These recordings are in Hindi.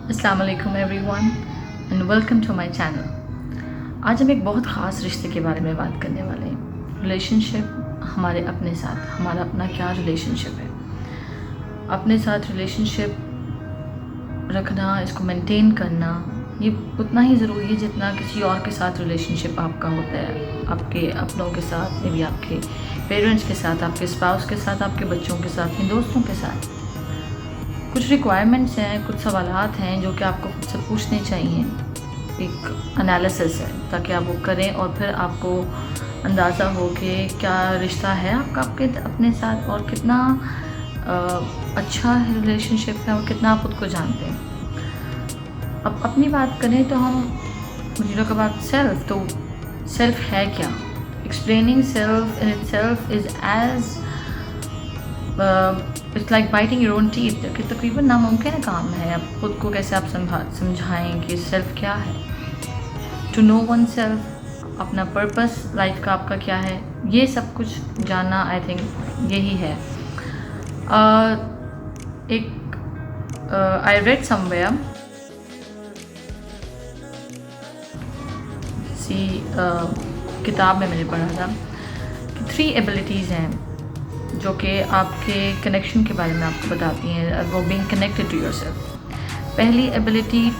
अस्सलाम वालेकुम everyone and welcome to my channel. आज हम एक बहुत ख़ास रिश्ते के बारे में बात करने वाले हैं। रिलेशनशिप हमारे अपने साथ, हमारा अपना क्या रिलेशनशिप है। अपने साथ रिलेशनशिप रखना, इसको मेंटेन करना, ये उतना ही ज़रूरी है जितना किसी और के साथ रिलेशनशिप आपका होता है। आपके अपनों के साथ, मे बी आपके पेरेंट्स के साथ, आपके स्पाउस के साथ, आपके बच्चों के साथ, इन दोस्तों के साथ। कुछ रिक्वायरमेंट्स हैं, कुछ सवालात हैं जो कि आपको खुद से पूछने चाहिए। एक एनालिसिस है ताकि आप वो करें और फिर आपको अंदाज़ा हो कि क्या रिश्ता है आपका आपके अपने साथ और कितना अच्छा रिलेशनशिप है और कितना आप खुद को जानते हैं। अब अपनी बात करें तो हम टॉक अबाउट सेल्फ, तो सेल्फ है क्या। Explaining self in itself is as it's like biting your own teeth, कि तकरीबन नामुमकिन काम है। अब खुद को कैसे आप समझाएं कि सेल्फ क्या है। टू नो वन सेल्फ, अपना पर्पस लाइफ का आपका क्या है, ये सब कुछ जानना आई थिंक यही है। एक आई रेड समवेयर किताब में मैंने पढ़ा था कि 3 एबिलिटीज़ हैं जो कि आपके कनेक्शन के बारे में आपको बताती हैं, वो बीइंग कनेक्टेड टू योरसेल्फ। पहली एबिलिटी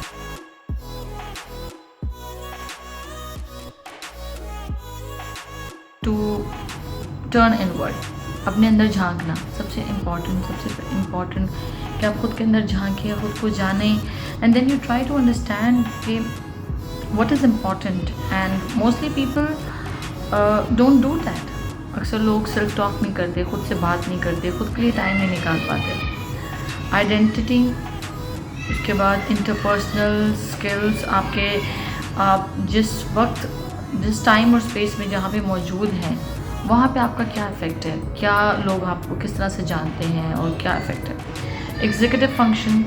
टू टर्न इनवर्ड, अपने अंदर झांकना। सबसे इम्पॉर्टेंट कि आप खुद के अंदर झांकिए, खुद को जानें, and then you try to understand कि what is important. And mostly people don't do that. अक्सर लोग सेल्फ टॉक नहीं करते, खुद से बात नहीं करते, खुद के लिए टाइम नहीं निकाल पाते। आइडेंटिटी, उसके बाद इंटरपर्सनल स्किल्स, आप जिस वक्त, जिस टाइम और स्पेस में जहाँ पे मौजूद हैं, वहाँ पे आपका क्या इफ़ेक्ट है, क्या लोग आपको किस तरह से जानते हैं और क्या इफ़ेक्ट है। Executive function,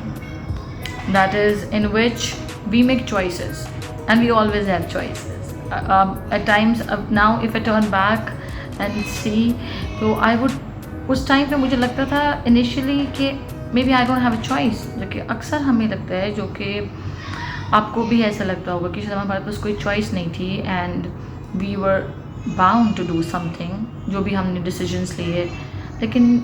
that is in which we make choices and we always have choices. At times now if I turn back and see, तो आई वुड, उस टाइम पे मुझे लगता था इनिशियली कि maybe I don't have a choice, जो कि अक्सर हमें लगता है, जो कि आपको भी ऐसा लगता होगा कि शायद हमारे पास कोई चॉइस नहीं थी and we were bound to do something, जो भी हमने डिसीजंस लिए। लेकिन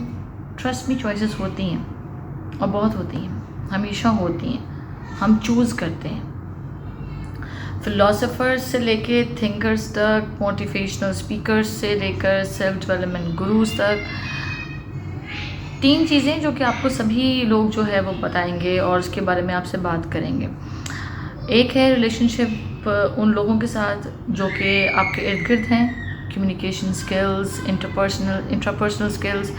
ट्रस्ट मी, चॉइसेस होती हैं और बहुत होती हैं, हमेशा होती हैं, हम चूज़ करते हैं। फिलोसोफर्स से लेके थिंकर्स तक, मोटिवेशनल स्पीकर्स से लेकर सेल्फ डेवलपमेंट गुरुज तक, 3 चीज़ें जो कि आपको सभी लोग जो है वो बताएंगे और उसके बारे में आपसे बात करेंगे। एक है रिलेशनशिप उन लोगों के साथ जो कि आपके इर्द गिर्द हैं, कम्युनिकेशन स्किल्स, इंट्रापर्सनल स्किल्स,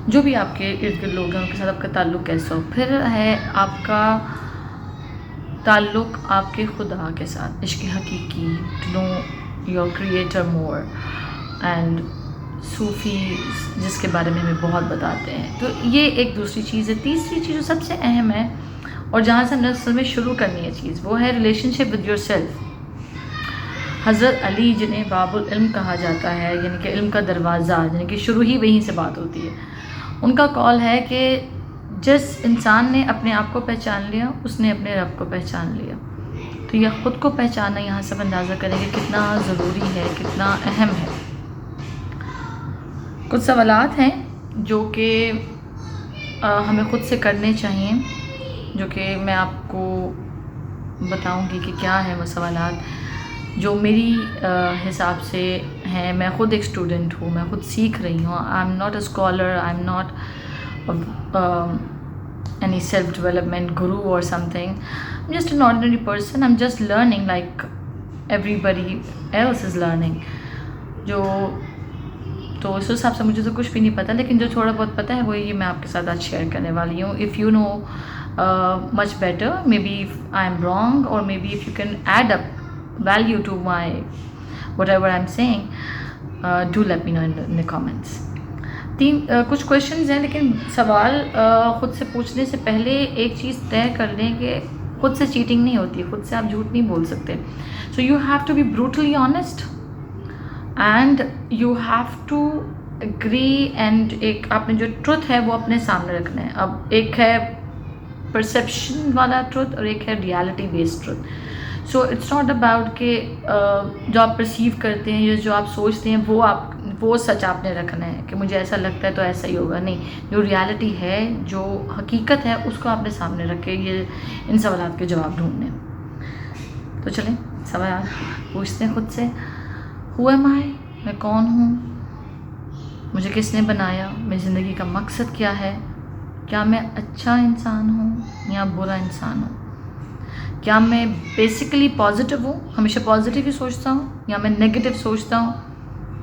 जो भी आपके इर्द गिर्द लोग हैं उनके साथ आपका ताल्लुक़ कैसा हो। फिर है आपका ताल्लुक़ आपके खुदा के साथ, इश्क़ हकीकी, to know your creator more, and सूफ़ी जिसके बारे में हमें बहुत बताते हैं। तो ये एक दूसरी चीज़ है। तीसरी चीज़ जो सबसे अहम है और जहाँ से हमने असल में शुरू करनी है चीज़, वो है रिलेशनशिप विद योर सेल्फ। हज़रत अली, जिन्हें बाबुल इल्म कहा जाता है, यानी कि इल्म का दरवाज़ा, यानी कि शुरू ही वहीं से बात होती है, उनका कॉल है कि जिस इंसान ने अपने आप को पहचान लिया, उसने अपने रब को पहचान लिया। तो यह ख़ुद को पहचानना, यहाँ सब अंदाज़ा करेंगे कितना ज़रूरी है, कितना अहम है। कुछ सवालात हैं जो कि हमें ख़ुद से करने चाहिए, जो कि मैं आपको बताऊंगी कि क्या है वो सवालात जो मेरी हिसाब से हैं। मैं ख़ुद एक स्टूडेंट हूँ, मैं ख़ुद सीख रही हूँ। I am not a scholar, I am not any self-development guru or something. I'm just an ordinary person. I'm just learning like everybody else is learning. जो तो उस हिसाब से मुझे तो कुछ भी नहीं पता, लेकिन जो थोड़ा बहुत पता है वो ये मैं आपके साथ आज शेयर करने वाली हूँ। If you know much better, maybe if I'm wrong, or maybe if you can add up value to my whatever I'm saying, do let me know in the comments. कुछ क्वेश्चंस हैं, लेकिन सवाल ख़ुद से पूछने से पहले एक चीज़ तय कर लें कि ख़ुद से चीटिंग नहीं होती, ख़ुद से आप झूठ नहीं बोल सकते। So you have to be brutally honest and you have to agree, and एक आपने जो ट्रुथ है वो अपने सामने रखना है। अब एक है परसेप्शन वाला ट्रुथ और एक है reality based truth. So it's not about कि जो आप परसीव करते हैं या जो आप सोचते हैं वो सच आपने रखना है कि मुझे ऐसा लगता है तो ऐसा ही होगा। नहीं, जो रियलिटी है, जो हकीकत है, उसको आपने सामने रख के ये इन सवालात के जवाब ढूंढने। तो चलें सवाल पूछते हैं खुद से। हु एम आई, मैं कौन हूँ, मुझे किसने बनाया, मेरी ज़िंदगी का मकसद क्या है, क्या मैं अच्छा इंसान हूँ या बुरा इंसान हूँ, क्या मैं बेसिकली पॉजिटिव हूँ, हमेशा पॉजिटिव ही सोचता हूँ, या मैं नेगेटिव सोचता हूँ,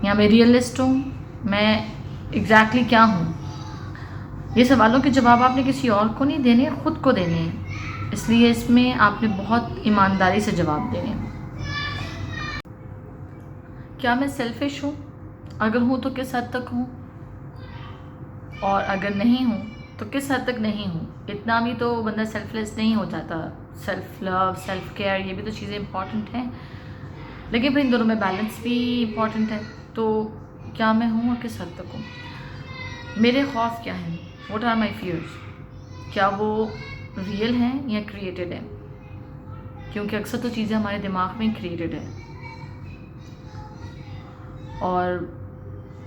या मैं रियलिस्ट हूँ, मैं एग्जैक्टली क्या हूँ। ये सवालों के जवाब आपने किसी और को नहीं देने, खुद को देने हैं। इसलिए इसमें आपने बहुत ईमानदारी से जवाब देने हैं। क्या मैं सेल्फिश हूँ, अगर हूँ तो किस हद तक हूँ, और अगर नहीं हूँ तो किस हद तक नहीं हूँ। इतना भी तो बंदा सेल्फलेस नहीं हो जाता। सेल्फ लव, सेल्फ केयर, ये भी तो चीज़ें इंपॉर्टेंट हैं, लेकिन फिर इन दोनों में बैलेंस भी इम्पॉर्टेंट है। तो क्या मैं हूँ और किस हद तक हूँ। मेरे खौफ क्या हैं, व्हाट आर माई फियर्स, क्या वो रियल हैं या क्रिएटेड हैं, क्योंकि अक्सर तो चीज़ें हमारे दिमाग में क्रिएटेड है, और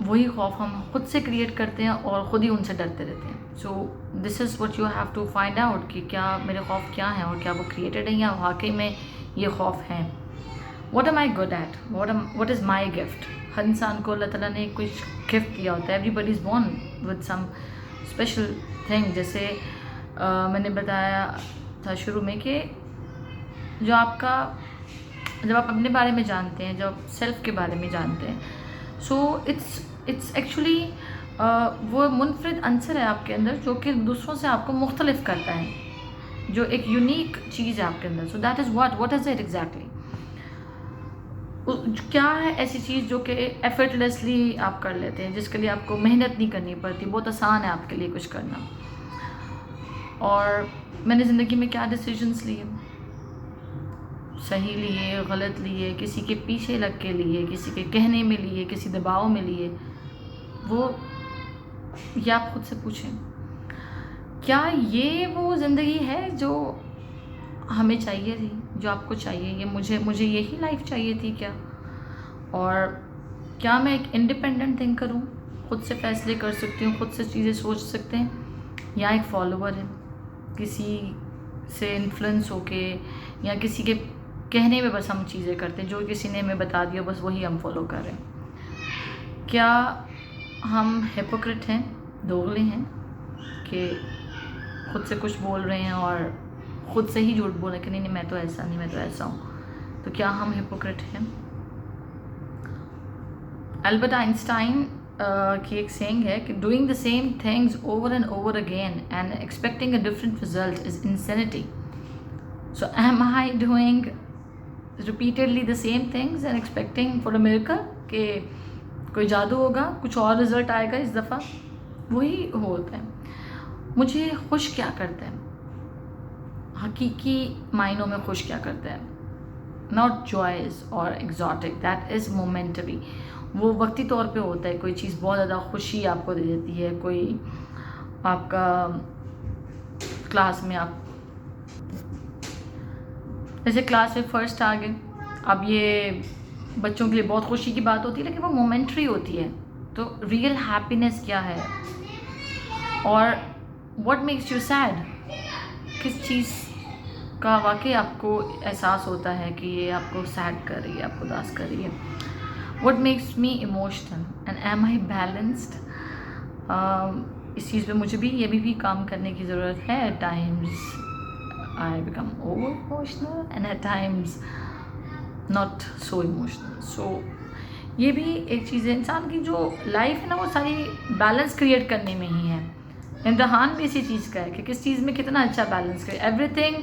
वही खौफ हम खुद से क्रिएट करते हैं और ख़ुद ही उनसे डरते रहते हैं। So this is what you have to find out कि क्या मेरे खौफ क्या हैं और क्या वो क्रिएटेड हैं या वाकई में ये खौफ हैं। What am I good at, what is my gift. हर इंसान को अल्लाह ताला ने कुछ गिफ्ट दिया होता है। Everybody is born with some special thing. जैसे मैंने बताया था शुरू में कि जो आपका, जब आप अपने बारे में जानते हैं, जब आप सेल्फ़ के बारे में जानते हैं, सो इट्स एक्चुअली वो मुनफरिद अंसर है आपके अंदर जो कि दूसरों से आपको मुख्तलिफ करता है, जो एक यूनिक चीज़ है आपके अंदर। So that is what is it exactly. क्या है ऐसी चीज़ जो कि एफर्टलेसली आप कर लेते हैं, जिसके लिए आपको मेहनत नहीं करनी पड़ती, बहुत आसान है आपके लिए कुछ करना। और मैंने ज़िंदगी में क्या डिसीजंस लिए, सही लिए, गलत लिए, किसी के पीछे लग के लिए, किसी के कहने में लिए, किसी दबाव में लिए, वो ये आप खुद से पूछें। क्या ये वो ज़िंदगी है जो हमें चाहिए थी, जो आपको चाहिए, ये मुझे यही लाइफ चाहिए थी क्या। और क्या मैं एक इंडिपेंडेंट थिंकर हूँ, खुद से फैसले कर सकती हूँ, खुद से चीज़ें सोच सकते हैं, या एक फॉलोअर है, किसी से इन्फ्लुएंस होके या किसी के कहने में बस हम चीज़ें करते हैं, जो किसी ने हमें बता दिया बस वही हम फॉलो कर रहे हैं। क्या हम हिपोक्रेट हैं, दोगले हैं, कि खुद से कुछ बोल रहे हैं और ख़ुद से ही झूठ बोल रहे हैं कि नहीं मैं तो ऐसा नहीं, मैं तो ऐसा हूँ। तो क्या हम हिपोक्रेट हैं। अल्बर्ट आइंस्टाइन की एक सेइंग है कि doing the same things over and over again and expecting a different result is insanity. So am I doing repeatedly the same things and expecting for a miracle कि कोई जादू होगा, कुछ और रिज़ल्ट आएगा इस दफ़ा। वही होता है। मुझे खुश क्या करता है, हकीकी मायनों में खुश क्या करता है, नॉट जॉयज़ और एग्जॉटिक, दैट इज़ मोमेंटरी। वो वक्ती तौर पे होता है, कोई चीज़ बहुत ज़्यादा खुशी आपको दे देती है। कोई आपका क्लास में, आप जैसे क्लास में फ़र्स्ट आ गए, अब ये बच्चों के लिए बहुत खुशी की बात होती है, लेकिन वो मोमेंटरी होती है। तो रियल हैप्पीनेस क्या है, और व्हाट मेक्स यू सैड, किस चीज़ का वाकई आपको एहसास होता है कि ये आपको सैड कर रही है, आपको उदास कर रही है। What makes me emotional and am I balanced. इस चीज़ पे मुझे भी ये भी काम करने की ज़रूरत है। At times I become over emotional and at times not so emotional. So ये भी एक चीज़ है, इंसान की जो लाइफ है ना, वो सारी बैलेंस क्रिएट करने में ही है। इम्तिहान भी इसी चीज़ का है कि किस चीज़ में कितना अच्छा बैलेंस करे। Everything,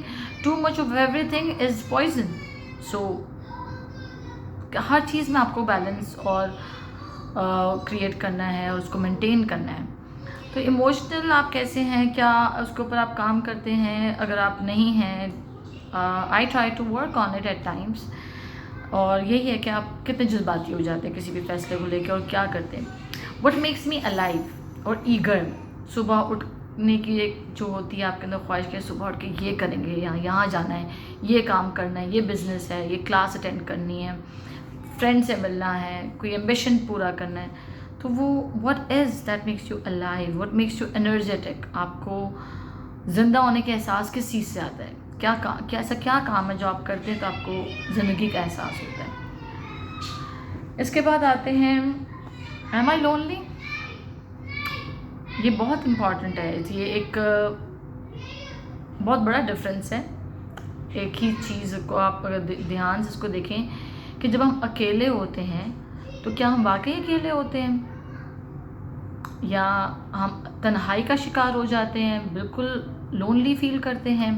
too much of everything is poison. So हर चीज़ में आपको बैलेंस और क्रिएट करना है और उसको मेंटेन करना है। तो इमोशनल आप कैसे हैं, क्या उसके ऊपर आप काम करते हैं। अगर आप नहीं हैं, I try to work on it at times. और यही है कि आप कितने जज्बाती हो जाते हैं किसी भी फैसले को लेकर और क्या करते हैं। व्हाट मेक्स मी अलाइव और ईगर, सुबह उठ करने की एक जो होती है आपके अंदर ख्वाहिश कि सुबह उठ के ये करेंगे, यहाँ जाना है, ये काम करना है, ये बिज़नेस है, ये क्लास अटेंड करनी है, फ्रेंड से मिलना है, कोई एम्बिशन पूरा करना है, तो वो what is that makes you alive, what makes you energetic, आपको ज़िंदा होने का एहसास किस चीज़ से आता है, क्या ऐसा क्या काम है जो आप करते हैं तो आपको ज़िंदगी का एहसास होता है। इसके बाद आते हैं एम आई लोनली। ये बहुत इम्पॉर्टेंट है, ये एक बहुत बड़ा डिफरेंस है। एक ही चीज़ को आप अगर ध्यान से इसको देखें कि जब हम अकेले होते हैं तो क्या हम वाकई अकेले होते हैं, या हम तन्हाई का शिकार हो जाते हैं, बिल्कुल लोनली फील करते हैं,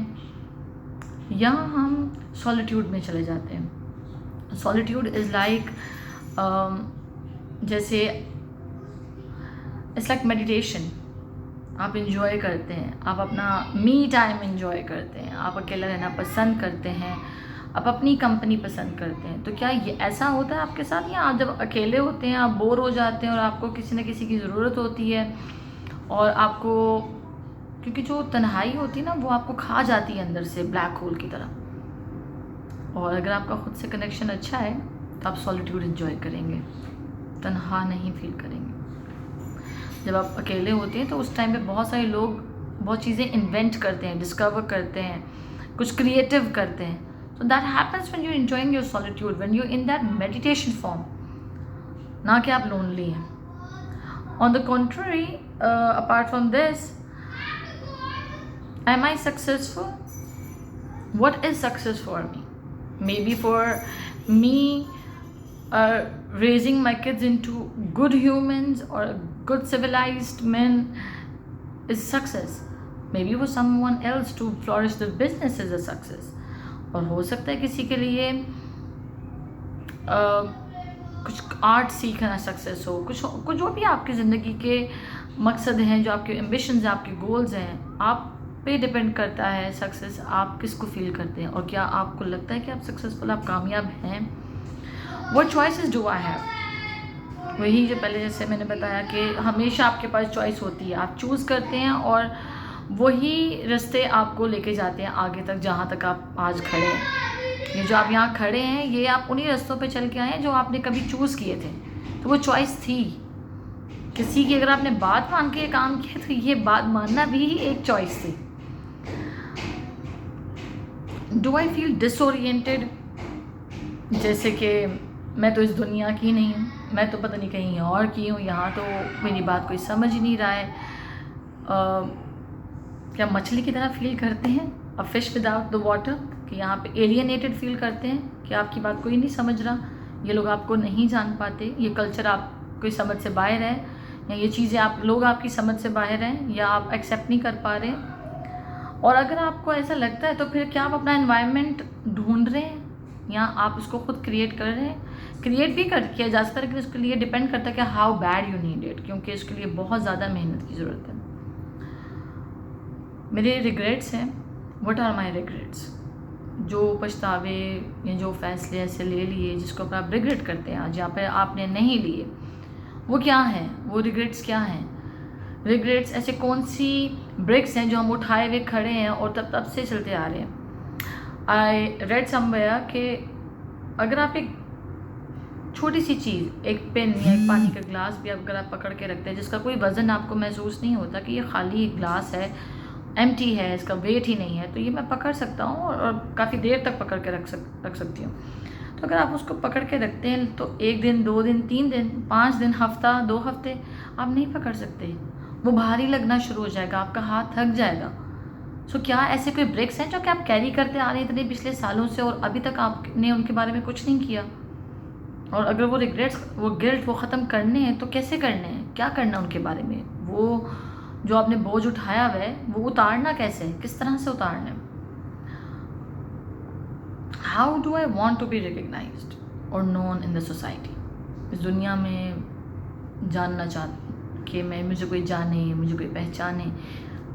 या हम सॉलिट्यूड में चले जाते हैं। सॉलिट्यूड इज़ लाइक जैसे इट्स लाइक मेडिटेशन। आप इंजॉय करते हैं, आप अपना मी टाइम इंजॉय करते हैं, आप अकेला रहना पसंद करते हैं, आप अपनी कंपनी पसंद करते हैं। तो क्या ये ऐसा होता है आपके साथ, या आप जब अकेले होते हैं आप बोर हो जाते हैं और आपको किसी न किसी की ज़रूरत होती है, और आपको क्योंकि जो तन्हाई होती है ना वो आपको खा जाती है अंदर से ब्लैक होल की तरह। और अगर आपका खुद से कनेक्शन अच्छा है तो आप सॉलिट्यूड एंजॉय करेंगे, तन्हा नहीं फील करेंगे। जब आप अकेले होते हैं तो उस टाइम पे बहुत सारे लोग बहुत चीज़ें इन्वेंट करते हैं, डिस्कवर करते हैं, कुछ क्रिएटिव करते हैं। So that happens when you enjoying your solitude, when you in that meditation form, ना कि आप लोनली हैं। On the contrary, apart from this, am I successful? What is success for me? Maybe for me, raising my kids into good humans or good civilized men is success. Maybe for someone else to flourish the business is a success. और हो सकता है किसी के लिए कुछ आर्ट सीखना सक्सेस हो, कुछ जो भी आपकी ज़िंदगी के मकसद हैं, जो आपके एम्बिशंस हैं, आपके गोल्स हैं, आप पे डिपेंड करता है सक्सेस आप किसको फील करते हैं, और क्या आपको लगता है कि आप सक्सेसफुल, आप कामयाब हैं। What choices do I have, वही जो पहले जैसे मैंने बताया कि हमेशा आपके पास चॉइस होती है, आप चूज़ करते हैं और वही रास्ते आपको लेके जाते हैं आगे तक जहाँ तक आप आज खड़े हैं। ये जो आप यहाँ खड़े हैं ये आप उन्हीं रास्तों पे चल के आए हैं जो आपने कभी चूज़ किए थे, तो वो चॉइस थी। किसी की अगर आपने बात मान के काम किया तो ये बात मानना भी एक चॉइस थी। डू आई फील डिसओरिएंटेड, जैसे कि मैं तो इस दुनिया की नहीं हूँ, मैं तो पता नहीं कहीं और की हूँ, यहाँ तो मेरी बात कोई समझ ही नहीं रहा है। क्या मछली की तरह फील करते हैं, a fish without the water, कि यहाँ पे एलियनेटेड फील करते हैं कि आपकी बात कोई नहीं समझ रहा, ये लोग आपको नहीं जान पाते, ये कल्चर आपकी समझ से बाहर है, या ये चीज़ें आप लोग आपकी समझ से बाहर हैं, या आप एक्सेप्ट नहीं कर पा रहे। और अगर आपको ऐसा लगता है तो फिर क्या आप अपना एनवायरनमेंट ढूंढ रहे हैं, या आप उसको खुद क्रिएट कर रहे हैं। क्रिएट भी किया जा सकता है, लेकिन उसके लिए डिपेंड करता है कि how bad you need it, क्योंकि इसके लिए बहुत ज़्यादा मेहनत की ज़रूरत है। मेरे रिग्रेट्स हैं, व्हाट आर माई रिग्रेट्स, जो पछतावे या जो फैसले ऐसे ले लिए जिसको ऊपर आप रिग्रेट करते हैं आज, यहाँ पर आपने नहीं लिए, वो क्या हैं, वो रिग्रेट्स क्या हैं। रिग्रेट्स ऐसे कौन सी ब्रिक्स हैं जो हम उठाए हुए खड़े हैं और तब से चलते आ रहे हैं। आई रेड समवेयर कि अगर आप एक छोटी सी चीज़, एक पेन या एक पानी का ग्लास भी अगर आप पकड़ के रखते हैं जिसका कोई वज़न आपको महसूस नहीं होता कि ये खाली एक ग्लास है, एम्प्टी है, इसका वेट ही नहीं है, तो ये मैं पकड़ सकता हूँ और काफ़ी देर तक पकड़ के रख सकती हूँ। तो अगर आप उसको पकड़ के रखते हैं तो 1 दिन, 2 दिन, 3 दिन, 5 दिन, हफ्ता, 2 हफ्ते आप नहीं पकड़ सकते, वो भारी लगना शुरू हो जाएगा, आपका हाथ थक जाएगा। सो क्या ऐसे कोई ब्रेक्स हैं जो कि आप कैरी करते आ रहे हैं इतने पिछले सालों से और अभी तक आपने उनके बारे में कुछ नहीं किया। और अगर वो रिग्रेट्स, वो गिल्ट वो ख़त्म करने हैं तो कैसे करने हैं, क्या करना उनके बारे में, वो जो आपने बोझ उठाया हुआ है वो उतारना कैसे है, किस तरह से उतारना है। How do I want to be recognised और नोन इन द सोसाइटी, इस दुनिया में जानना कि मुझे कोई जाने, मुझे कोई पहचाने,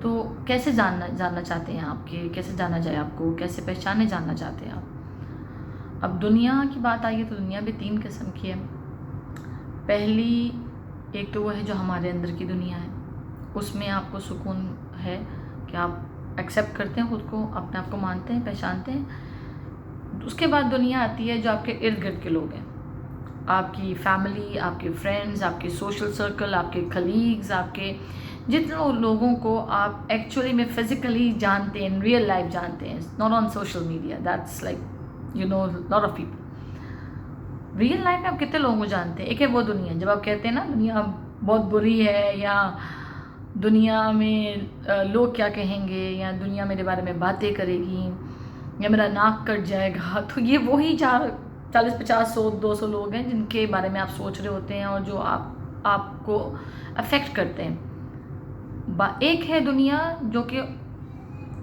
तो कैसे जानना चाहते हैं आपके, कैसे जाना जाए आपको, कैसे पहचाने जानना चाहते हैं आप। अब दुनिया की बात आई है तो दुनिया भी 3 किस्म की है। पहली एक तो वो है जो हमारे अंदर की दुनिया है, उसमें आपको सुकून है कि आप एक्सेप्ट करते हैं खुद को, अपने आप को मानते हैं, पहचानते हैं। उसके बाद दुनिया आती है जो आपके इर्द गिर्द के लोग हैं, आपकी फैमिली, आपके फ्रेंड्स, आपके सोशल सर्कल, आपके कलीग्स, आपके जितने लोगों को आप एक्चुअली में फिजिकली जानते हैं, इन रियल लाइफ जानते हैं, not on social media, that's like you know lot of people. Real life में आप कितने लोगों को जानते हैं? एक है वो दुनिया, जब आप कहते हैं ना दुनिया बहुत बुरी है, या दुनिया में लोग क्या कहेंगे, या दुनिया मेरे बारे में बातें करेगी, या मेरा नाक कट जाएगा, तो ये वही 40, 50, 100, 200 लोग हैं जिनके बारे में आप सोच रहे होते हैं और जो आपको अफेक्ट करते हैं। एक है दुनिया जो कि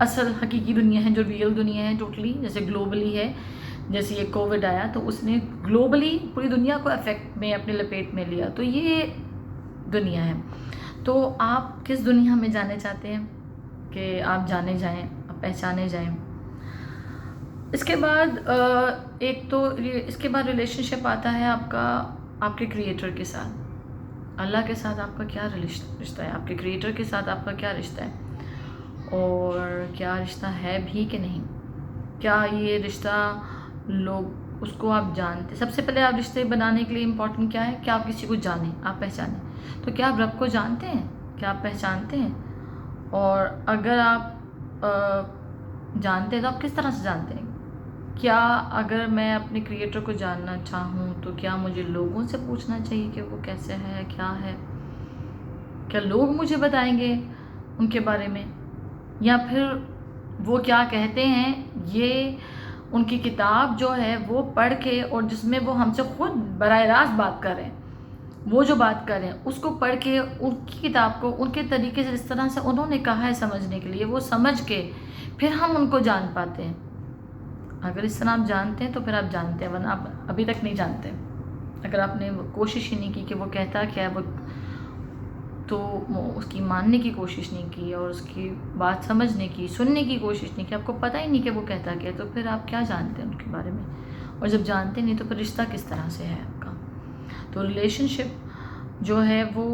असल हकीकी दुनिया है, जो रियल दुनिया है टोटली, जैसे ग्लोबली है। जैसे ये कोविड आया तो उसने ग्लोबली पूरी दुनिया को अफेक्ट में अपने लपेट में लिया, तो ये दुनिया है। तो आप किस दुनिया में जाने चाहते हैं कि आप जाने जाएं, आप पहचाने जाएं? इसके बाद इसके बाद रिलेशनशिप आता है आपका आपके क्रिएटर के साथ। अल्लाह के साथ आपका क्या रिश्ता है, आपके क्रिएटर के साथ आपका क्या रिश्ता है, और क्या रिश्ता है भी कि नहीं? क्या ये रिश्ता लोग उसको आप जानते? सबसे पहले आप रिश्ते बनाने के लिए इम्पोर्टेंट क्या है कि आप किसी को जानें, आप पहचानें। तो क्या आप रब को जानते हैं? क्या आप पहचानते हैं? और अगर आप जानते हैं तो आप किस तरह से जानते हैं? क्या अगर मैं अपने क्रिएटर को जानना चाहूँ तो क्या मुझे लोगों से पूछना चाहिए कि वो कैसे है, क्या है? क्या लोग मुझे बताएंगे उनके बारे में, या फिर वो क्या कहते हैं ये उनकी किताब जो है वो पढ़ के, और जिसमें वो हमसे खुद बराह रास्त बात कर रहे हैं, वो जो बात कर रहे हैं उसको पढ़ के, उनकी किताब को उनके तरीके से, जिस तरह से उन्होंने कहा है समझने के लिए, वो समझ के फिर हम उनको जान पाते हैं। अगर इस तरह आप जानते हैं तो फिर आप जानते हैं, वरना आप अभी तक नहीं जानते। अगर आपने कोशिश ही नहीं की कि वो कहता क्या है, वो तो उसकी मानने की कोशिश नहीं की और उसकी बात समझने की, सुनने की कोशिश नहीं की, आपको पता ही नहीं कि वो कहता क्या है, तो फिर आप क्या जानते हैं उनके बारे में? और जब जानते नहीं तो फिर रिश्ता किस तरह से है आपका? तो रिलेशनशिप जो है वो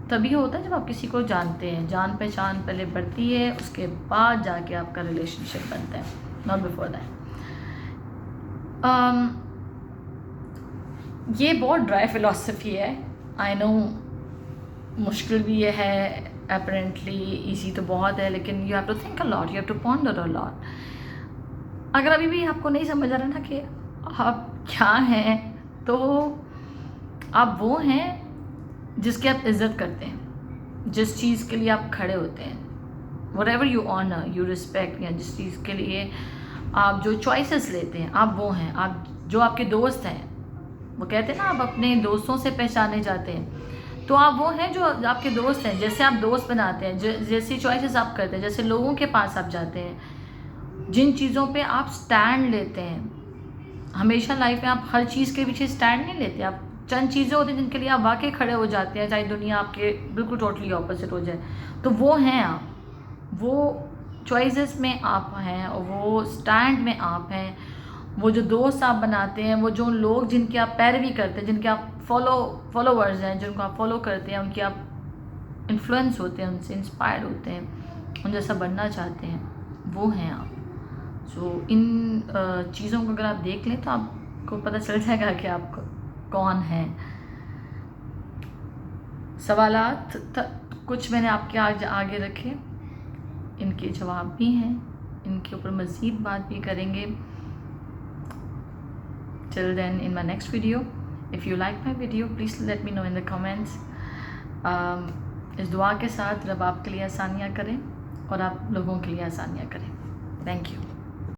तभी होता है जब आप किसी को जानते हैं। जान पहचान पहले बढ़ती है, उसके बाद जाके आपका रिलेशनशिप बनता है, नॉट बिफोर दैट। ये बहुत ड्राई फिलॉसफी है, आई नो, मुश्किल भी ये है, अपेरेंटली ईजी तो बहुत है, लेकिन you have to think a lot, you have to ponder a lot. अगर अभी भी आपको नहीं समझ आ रहा ना कि आप क्या हैं, तो आप वो हैं जिसकी आप इज़्ज़त करते हैं, जिस चीज़ के लिए आप खड़े होते हैं, whatever you honour, you respect, या जिस चीज़ के लिए आप जो चॉइसेस लेते हैं, आप वो हैं। आप जो आपके दोस्त हैं, वो कहते हैं ना आप अपने दोस्तों से पहचाने जाते हैं, तो आप वो हैं जो आपके दोस्त हैं। जैसे आप दोस्त बनाते हैं, जैसी चॉइसेस आप करते हैं, जैसे लोगों के पास आप जाते हैं, जिन चीज़ों पे आप स्टैंड लेते हैं। हमेशा लाइफ में आप हर चीज़ के पीछे स्टैंड नहीं लेते, आप चंद चीज़ें होती हैं जिनके लिए आप वाकई खड़े हो जाते हैं, चाहे दुनिया आपके बिल्कुल टोटली ऑपोजिट हो जाए, तो वो हैं आप, वो चॉइसेस में आप हैं, और वो स्टैंड में आप हैं। वो जो दोस्त आप बनाते हैं, वो जो लोग जिनकी आप पैरवी करते हैं, जिनके आप फॉलोवर्स हैं, जिनको आप फॉलो करते हैं, उनकी आप इन्फ्लुएंस होते हैं, उनसे इंस्पायर्ड होते हैं, उन जैसा बनना चाहते हैं, वो हैं आप। सो इन चीज़ों को अगर आप देख लें तो आपको पता चल जाएगा कि आप कौन हैं। सवालात कुछ मैंने आपके आगे रखे, इनके जवाब भी हैं, इनके ऊपर मज़ीद बात भी करेंगे। Till then, in my next video, if you like my video, please let me know in the comments. इस दुआ के साथ रब आपके लिए आसानियाँ करें और आप लोगों के लिए आसानियाँ करें। Thank you.